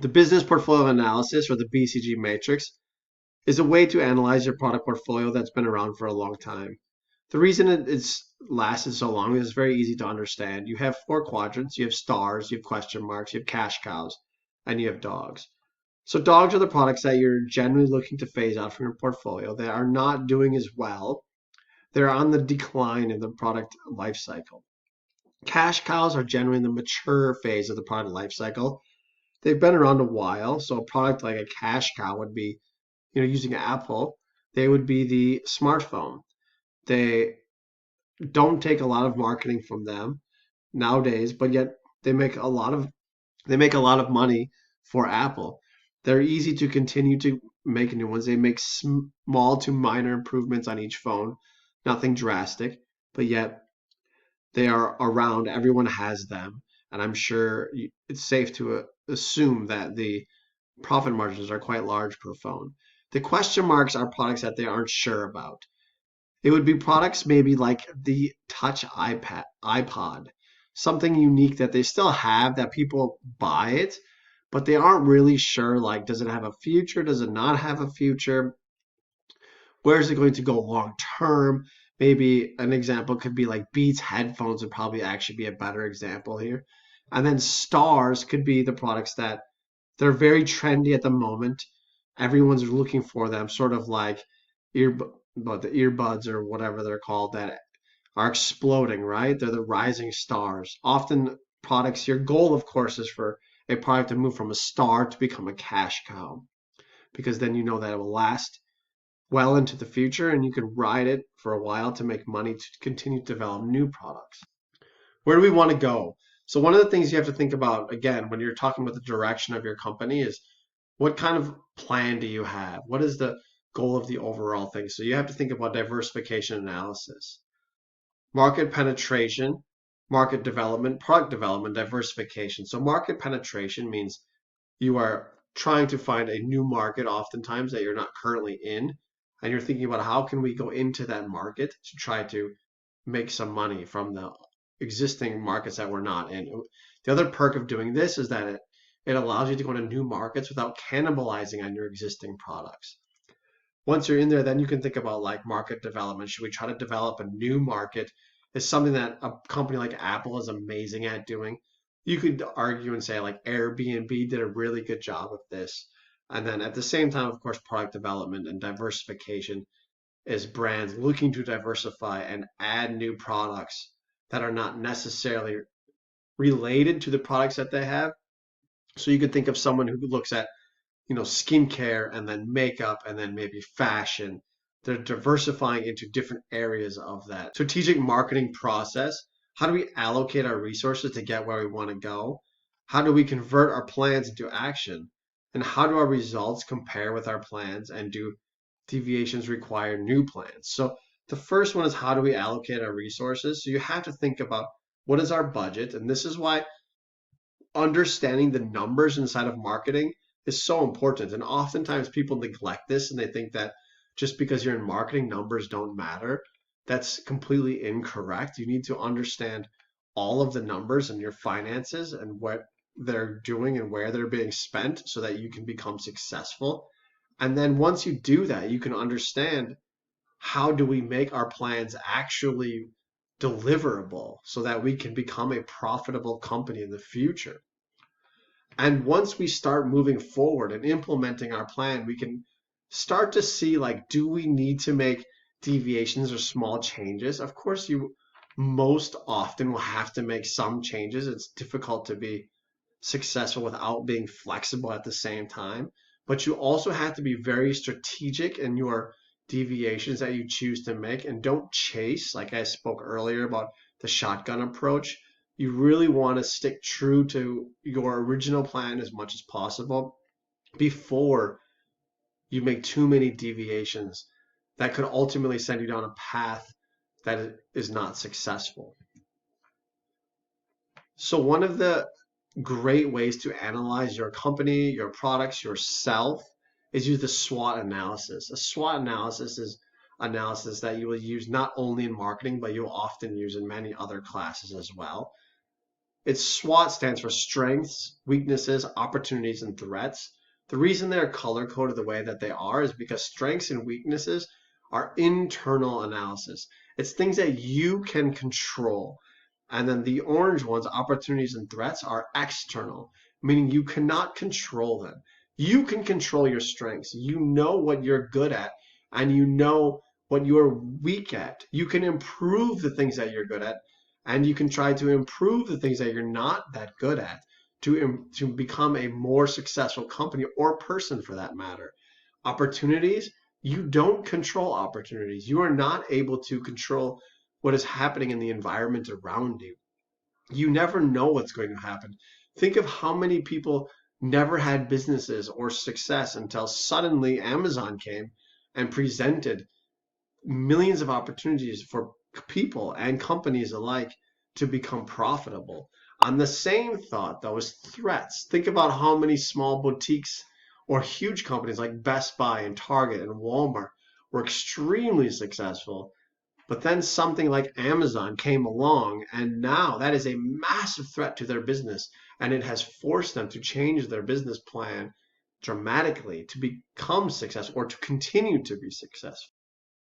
The business portfolio analysis, or the BCG matrix, is a way to analyze your product portfolio that's been around for a long time. The reason it's lasted so long is it's very easy to understand. You have four quadrants, you have stars, you have question marks, you have cash cows, and you have dogs. So dogs are the products that you're generally looking to phase out from your portfolio. They are not doing as well. They're on the decline in the product life cycle. Cash cows are generally in the mature phase of the product life cycle. They've been around a while, so a product like a cash cow would be, using Apple, they would be the smartphone. They don't take a lot of marketing from them nowadays, but yet they make a lot of they make a lot of money for Apple. They're easy to continue to make new ones. They make small to minor improvements on each phone, nothing drastic, but yet they are around. Everyone has them, and I'm sure it's safe to assume that the profit margins are quite large per phone. The question marks are products that they aren't sure about. It would be products maybe like the Touch iPod, something unique that they still have that people buy it, but they aren't really sure, like, does it have a future? Does it not have a future? Where is it going to go long term? Maybe an example could be like Beats headphones would probably actually be a better example here. And then stars could be the products that they're very trendy at the moment. Everyone's looking for them, sort of like the earbuds or whatever they're called that are exploding, right? They're the rising stars. Often products, your goal, of course, is for a product to move from a star to become a cash cow, because then you know that it will last well into the future and you can ride it for a while to make money to continue to develop new products. Where do we want to go? So one of the things you have to think about, again, when you're talking about the direction of your company, is what kind of plan do you have? What is the goal of the overall thing? So you have to think about diversification analysis, market penetration, market development, product development, diversification. So market penetration means you are trying to find a new market oftentimes that you're not currently in, and you're thinking about how can we go into that market to try to make some money from the existing markets that we're not in. The other perk of doing this is that it allows you to go into new markets without cannibalizing on your existing products. Once you're in there, then you can think about like market development. Should we try to develop a new market? Is something that a company like Apple is amazing at doing. You could argue and say like Airbnb did a really good job of this. And then at the same time, of course, product development and diversification is brands looking to diversify and add new products that are not necessarily related to the products that they have. So you could think of someone who looks at, skincare and then makeup and then maybe fashion. They're diversifying into different areas of that strategic marketing process. How do we allocate our resources to get where we want to go? How do we convert our plans into action? And how do our results compare with our plans, and do deviations require new plans? So the first one is, how do we allocate our resources? So you have to think about what is our budget, and this is why understanding the numbers inside of marketing is so important. And oftentimes people neglect this and they think that just because you're in marketing, numbers don't matter. That's completely incorrect. You need to understand all of the numbers and your finances and what they're doing and where they're being spent so that you can become successful. And then once you do that, you can understand how do we make our plans actually deliverable so that we can become a profitable company in the future. And once we start moving forward and implementing our plan, we can start to see, like, do we need to make deviations or small changes? Of course, you most often will have to make some changes. It's difficult to be successful without being flexible at the same time. But you also have to be very strategic in your deviations that you choose to make, and don't chase, like I spoke earlier about the shotgun approach. You really want to stick true to your original plan as much as possible before you make too many deviations that could ultimately send you down a path that is not successful. So one of the great ways to analyze your company, your products, yourself is use the SWOT analysis. A SWOT analysis is analysis that you will use not only in marketing, but you'll often use in many other classes as well. Its SWOT stands for strengths, weaknesses, opportunities, and threats. The reason they're color coded the way that they are is because strengths and weaknesses are internal analysis. It's things that you can control. And then the orange ones, opportunities and threats, are external, meaning you cannot control them. You can control your strengths. You know what you're good at, and you know what you're weak at. You can improve the things that you're good at, and you can try to improve the things that you're not that good at to become a more successful company or person for that matter. Opportunities, you don't control opportunities. You are not able to control what is happening in the environment around you. You never know what's going to happen. Think of how many people never had businesses or success until suddenly Amazon came and presented millions of opportunities for people and companies alike to become profitable. On the same thought, though, is threats. Think about how many small boutiques or huge companies like Best Buy and Target and Walmart were extremely successful. But then something like Amazon came along, and now that is a massive threat to their business, and it has forced them to change their business plan dramatically to become successful or to continue to be successful.